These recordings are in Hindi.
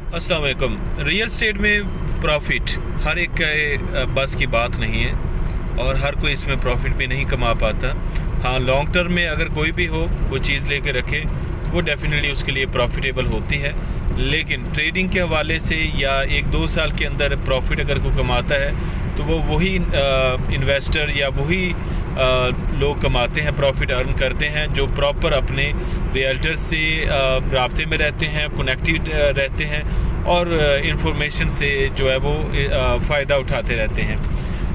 अस्सलाम वालेकुम। रियल स्टेट में प्रॉफिट हर एक के बस की बात नहीं है और हर कोई इसमें प्रॉफिट भी नहीं कमा पाता। हाँ, लॉन्ग टर्म में अगर कोई भी हो वो चीज़ लेके रखे तो वो डेफिनेटली उसके लिए प्रॉफिटेबल होती है। लेकिन ट्रेडिंग के हवाले से या 1-2 साल के अंदर प्रॉफिट अगर कोई कमाता है तो वो वही इन्वेस्टर या वही लोग कमाते हैं, प्रॉफिट अर्न करते हैं जो प्रॉपर अपने रियल्टर से राब्ते में रहते हैं, कनेक्टेड रहते हैं और इंफॉर्मेशन से जो है वो फ़ायदा उठाते रहते हैं।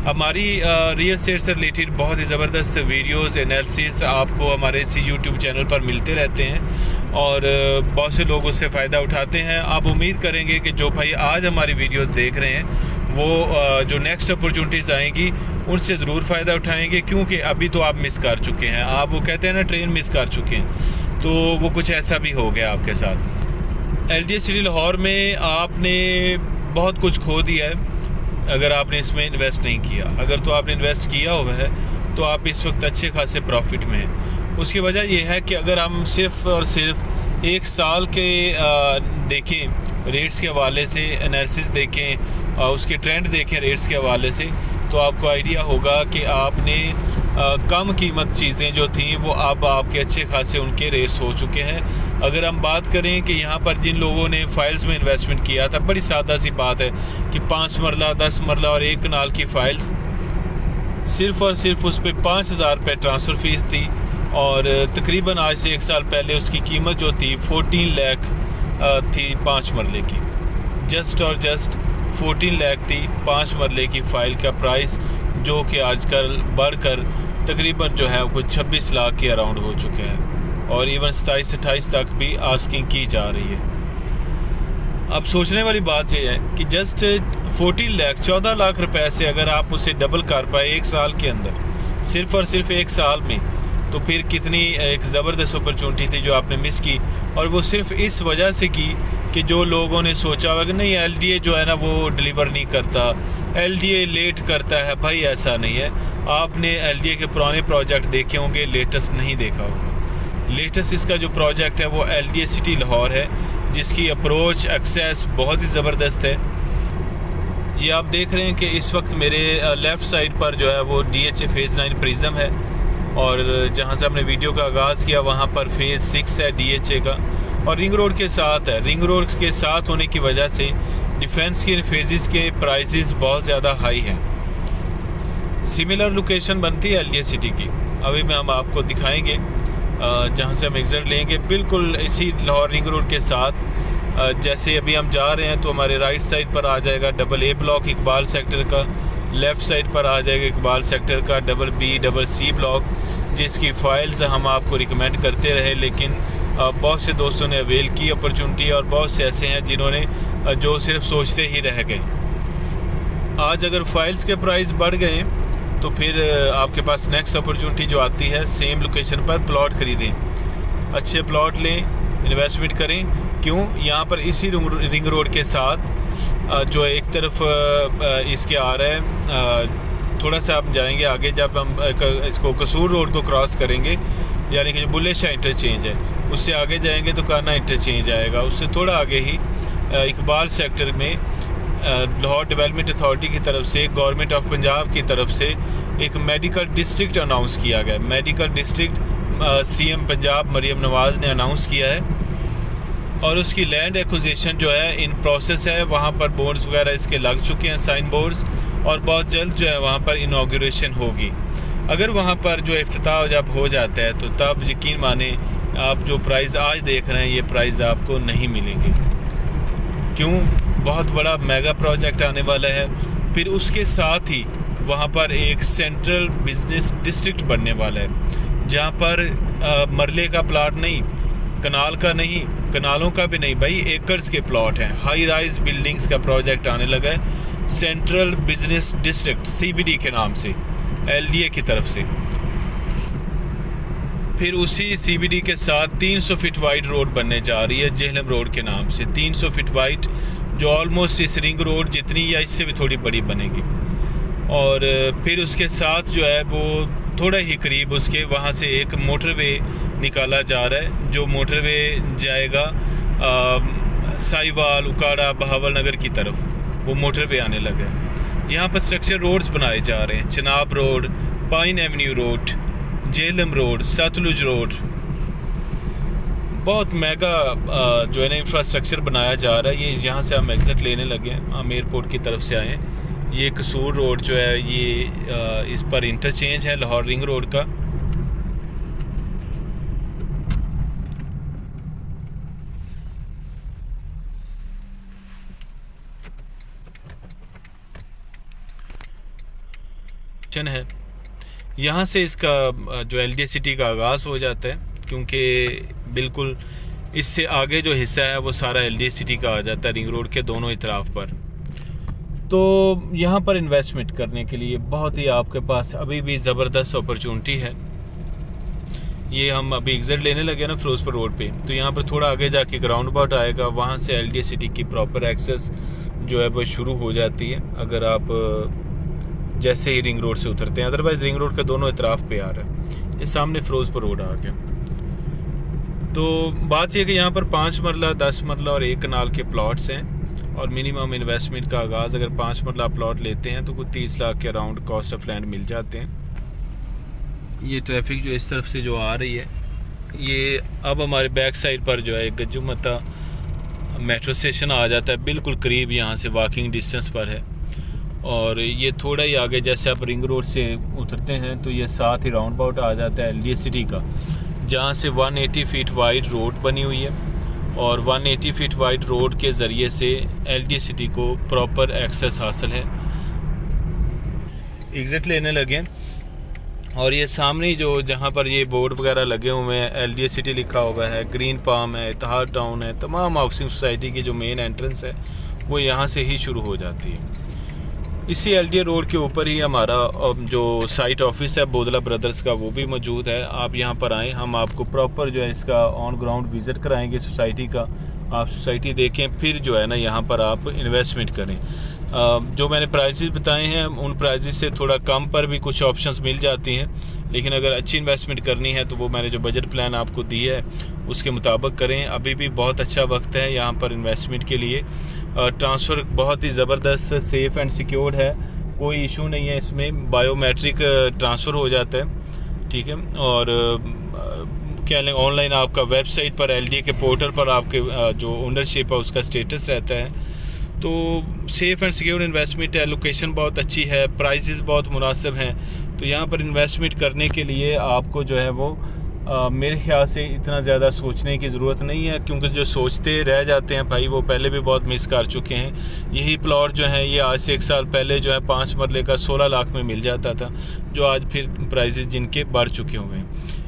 हमारी रियल एस्टेट से रिलेटेड बहुत ही ज़बरदस्त वीडियोस एनालिसिस आपको हमारे इसी यूट्यूब चैनल पर मिलते रहते हैं और बहुत से लोग उससे फ़ायदा उठाते हैं। आप उम्मीद करेंगे कि जो भाई आज हमारी वीडियोस देख रहे हैं वो जो नेक्स्ट अपॉर्चुनिटीज़ आएंगी उनसे ज़रूर फ़ायदा उठाएंगे, क्योंकि अभी तो आप मिस कर चुके हैं। आप वो कहते हैं ना, ट्रेन मिस कर चुके हैं, तो वो कुछ ऐसा भी हो गया आपके साथ। LDA सिटी लाहौर में आपने बहुत कुछ खो दिया है अगर आपने इसमें इन्वेस्ट नहीं किया। अगर तो आपने इन्वेस्ट किया हुआ है तो आप इस वक्त अच्छे खासे प्रॉफिट में हैं। उसकी वजह यह है कि अगर हम सिर्फ़ और सिर्फ 1 साल के देखें रेट्स के हवाले से, एनालिसिस देखें, उसके ट्रेंड देखें रेट्स के हवाले से, तो आपको आइडिया होगा कि आपने कम कीमत चीज़ें जो थी वो अब आपके अच्छे खासे उनके रेट्स हो चुके हैं। अगर हम बात करें कि यहाँ पर जिन लोगों ने फाइल्स में इन्वेस्टमेंट किया था, बड़ी सादा सी बात है कि 5 मरला 10 मरला और 1 कनाल की फाइल्स, सिर्फ़ और सिर्फ उस पर 5,000 रुपये ट्रांसफ़र फ़ीस थी और तकरीबन आज से 1 साल पहले उसकी कीमत जो थी 14 लाख थी 5 मरले की। जस्ट और जस्ट 14 लाख थी 5 मरले की फ़ाइल का प्राइस, जो कि आजकल बढ़कर तकरीबन जो है कुछ 26 लाख के अराउंड हो चुके हैं और इवन 27-28 तक भी आस्किंग की जा रही है। अब सोचने वाली बात यह है कि जस्ट 14 लाख रुपए से अगर आप उसे डबल कर पाए 1 साल के अंदर, सिर्फ़ और सिर्फ 1 साल में, तो फिर कितनी एक ज़बरदस्त अपॉर्चुनिटी थी जो आपने मिस की। और वो सिर्फ इस वजह से की कि जो लोगों ने सोचा होगा कि नहीं LDA जो है ना वो डिलीवर नहीं करता, LDA लेट करता है। भाई ऐसा नहीं है। आपने LDA के पुराने प्रोजेक्ट देखे होंगे, लेटेस्ट नहीं देखा होगा। लेटेस्ट इसका जो प्रोजेक्ट है वो LDA सिटी लाहौर है, जिसकी अप्रोच एक्सेस बहुत ही ज़बरदस्त है। ये आप देख रहे हैं कि इस वक्त मेरे लेफ़्ट साइड पर जो है वो DHA फेज़ 9 प्रिज्म है और जहाँ से हमने वीडियो का आगाज़ किया वहाँ पर फेज़ 6 है DHA का, और रिंग रोड के साथ है। रिंग रोड के साथ होने की वजह से डिफेंस के फेजेस के प्राइसेस बहुत ज़्यादा हाई हैं। सिमिलर लोकेशन बनती है LDA सिटी की, अभी में हम आपको दिखाएंगे जहाँ से हम एग्जिट लेंगे, बिल्कुल इसी लाहौर रिंग रोड के साथ। जैसे अभी हम जा रहे हैं तो हमारे राइट साइड पर आ जाएगा AA ब्लॉक इकबाल सेक्टर का, लेफ़्ट साइड पर आ जाएगा इकबाल सेक्टर का BB/C ब्लॉक, जिसकी फ़ाइल्स हम आपको रिकमेंड करते रहे, लेकिन बहुत से दोस्तों ने अवेल की अपॉर्चुनिटी और बहुत से ऐसे हैं जिन्होंने जो सिर्फ सोचते ही रह गए। आज अगर फाइल्स के प्राइस बढ़ गए तो फिर आपके पास नेक्स्ट अपॉर्चुनिटी जो आती है, सेम लोकेशन पर प्लॉट ख़रीदें, अच्छे प्लॉट लें, इन्वेस्टमेंट करें। क्यों? यहाँ पर इसी रिंग रोड के साथ जो एक तरफ इसके आ रहा है, थोड़ा सा आप जाएंगे आगे, जब हम इसको कसूर रोड को क्रॉस करेंगे, यानी कि जो बुल्ले शाह इंटरचेंज है, उससे आगे जाएंगे तो काना इंटरचेंज आएगा। उससे थोड़ा आगे ही इकबाल सेक्टर में लाहौर डेवलपमेंट अथॉरिटी की तरफ से, गवर्नमेंट ऑफ पंजाब की तरफ से एक मेडिकल डिस्ट्रिक्ट अनाउंस किया गया। Medical district CM Punjab Maryam Nawaz ने अनाउंस किया है और उसकी लैंड एक्विजिशन जो है इन प्रोसेस है। वहाँ पर बोर्ड्स वगैरह इसके लग चुके हैं, साइन बोर्ड्स, और बहुत जल्द जो है वहाँ पर इनॉग्रेशन होगी। अगर वहाँ पर जो इफ्तिताह जब हो जाता है तो तब यकीन माने आप जो प्राइस आज देख रहे हैं ये प्राइस आपको नहीं मिलेंगे। क्यों? बहुत बड़ा मेगा प्रोजेक्ट आने वाला है। फिर उसके साथ ही वहाँ पर एक सेंट्रल बिजनेस डिस्ट्रिक्ट बनने वाला है, जहाँ पर मरले का प्लाट नहीं, कनाल का नहीं, कनालों का भी नहीं भाई, एकर्स के प्लॉट हैं। हाई राइज बिल्डिंग्स का प्रोजेक्ट आने लगा है सेंट्रल बिजनेस डिस्ट्रिक्ट CBD के नाम से, LDA की तरफ से। फिर उसी CBD के साथ 300 फीट वाइड रोड बनने जा रही है जेहलम रोड के नाम से, 300 फीट वाइड, जो ऑलमोस्ट इस रिंग रोड जितनी या इससे भी थोड़ी बड़ी बनेगी। और फिर उसके साथ जो है वो थोड़ा ही करीब उसके वहाँ से एक मोटरवे निकाला जा रहा है, जो मोटरवे जाएगा साहिवाल, उकाड़ा, बहावल नगर की तरफ वो मोटर पे आने लगा है। यहाँ पर स्ट्रक्चर रोड्स बनाए जा रहे हैं, Chenab road, pine avenue road, Jhelum road, Sutlej road, बहुत मेगा जो है ना इंफ्रास्ट्रक्चर बनाया जा रहा है। ये यहाँ से हम एग्ज़िट लेने लगे हैं, हम एयरपोर्ट की तरफ से आए हैं। ये कसूर रोड जो है ये इस पर इंटरचेंज है लाहौर रिंग रोड का। है यहाँ से इसका जो एलडीए सिटी का आगाज़ हो जाता है, क्योंकि बिल्कुल इससे आगे जो हिस्सा है वो सारा एलडीए सिटी का आ जाता है रिंग रोड के दोनों इतराफ पर। तो यहाँ पर इन्वेस्टमेंट करने के लिए बहुत ही आपके पास अभी भी ज़बरदस्त अपॉर्चुनिटी है। ये हम अभी एग्जिट लेने लगे ना फिरोजपुर रोड पे, तो यहाँ पर थोड़ा आगे जाके ग्राउंड अबाउट आएगा, वहाँ से एलडीए सिटी की प्रॉपर एक्सेस जो है वो शुरू हो जाती है अगर आप जैसे ही रिंग रोड से उतरते हैं। अदरवाइज रिंग रोड के दोनों इतराफ पे आ रहा है। ये सामने फिरोजपुर रोड आ गया। तो बात यह कि यहाँ पर 5 मरला, 10 मरला और 1 कनाल के प्लॉट्स हैं और मिनिमम इन्वेस्टमेंट का आगाज़ अगर 5 मरला प्लॉट लेते हैं तो कुछ 30 लाख के अराउंड कॉस्ट ऑफ लैंड मिल जाते हैं। ये ट्रैफिक जो इस तरफ से जो आ रही है, ये अब हमारे बैक साइड पर जो है गज्जुमता मेट्रो स्टेशन आ जाता है, बिल्कुल करीब यहाँ से वॉकिंग डिस्टेंस पर है। और ये थोड़ा ही आगे जैसे आप रिंग रोड से उतरते हैं तो ये साथ ही राउंड अबाउट आ जाता है एलडीए सिटी का, जहाँ से 180 फीट वाइड रोड बनी हुई है और 180 फीट वाइड रोड के ज़रिए से एलडीए सिटी को प्रॉपर एक्सेस हासिल है। एग्ज़िट लेने लगे और ये सामने जो जहाँ पर ये बोर्ड वगैरह लगे हुए हैं, एलडीए सिटी लिखा हुआ है, ग्रीन पाम है, इत्तेहाद टाउन है, तमाम हाउसिंग सोसाइटी की जो मेन एंट्रेंस है वो यहाँ से ही शुरू हो जाती है। इसी एलडीए रोड के ऊपर ही हमारा जो साइट ऑफिस है बोदला ब्रदर्स का वो भी मौजूद है। आप यहाँ पर आएँ, हम आपको प्रॉपर जो है इसका ऑन ग्राउंड विज़िट कराएंगे सोसाइटी का। आप सोसाइटी देखें, फिर जो है ना यहाँ पर आप इन्वेस्टमेंट करें। जो मैंने प्राइसेस बताए हैं उन प्राइसेस से थोड़ा कम पर भी कुछ ऑप्शंस मिल जाती हैं, लेकिन अगर अच्छी इन्वेस्टमेंट करनी है तो वो मैंने जो बजट प्लान आपको दी है उसके मुताबिक करें। अभी भी बहुत अच्छा वक्त है यहाँ पर इन्वेस्टमेंट के लिए। ट्रांसफ़र बहुत ही ज़बरदस्त, सेफ़ एंड सिक्योर्ड है, कोई इशू नहीं है इसमें। बायोमेट्रिक ट्रांसफ़र हो जाता है, ठीक है। और क्या लें, ऑनलाइन आपका वेबसाइट पर एलडीए के पोर्टल पर आपके जो ओनरशिप है उसका स्टेटस रहता है। तो सेफ़ एंड सिक्योर इन्वेस्टमेंट है, लोकेशन बहुत अच्छी है, प्राइसेस बहुत मुनासिब हैं। तो यहाँ पर इन्वेस्टमेंट करने के लिए आपको जो है वो मेरे ख्याल से इतना ज़्यादा सोचने की ज़रूरत नहीं है, क्योंकि जो सोचते रह जाते हैं भाई वो पहले भी बहुत मिस कर चुके हैं। यही प्लॉट जो है ये आज से 1 साल पहले जो है 5 मरले का 16 लाख में मिल जाता था, जो आज फिर प्राइसेस जिनके बढ़ चुके हुए हैं।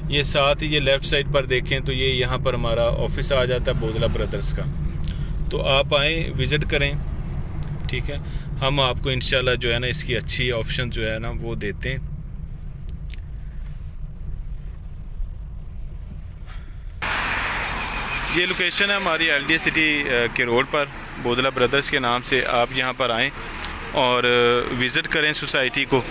ये साथ ही ये लेफ़्ट साइड पर देखें तो ये यहाँ पर हमारा ऑफिस आ जाता है बोदला ब्रदर्स का। तो आप आएँ, विज़िट करें, ठीक है। हम आपको इंशाल्लाह जो है ना इसकी अच्छी ऑप्शन जो है ना वो देते हैं। ये लोकेशन है हमारी एलडीए सिटी के रोड पर, बोदला ब्रदर्स के नाम से। आप यहाँ पर आएँ और विज़िट करें सोसाइटी को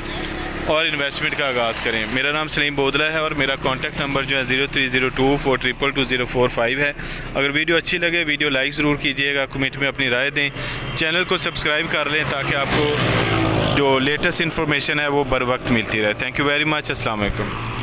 और इन्वेस्टमेंट का आगाज़ करें। मेरा नाम सलीम बोदला है और मेरा कॉन्टैक्ट नंबर जो है 030242222045 है। अगर वीडियो अच्छी लगे वीडियो लाइक ज़रूर कीजिएगा, कमेंट में अपनी राय दें, चैनल को सब्सक्राइब कर लें ताकि आपको जो लेटेस्ट इन्फॉर्मेशन है वो बर वक्त मिलती रहे। Thank you very much. अस्सलाम वालेकुम।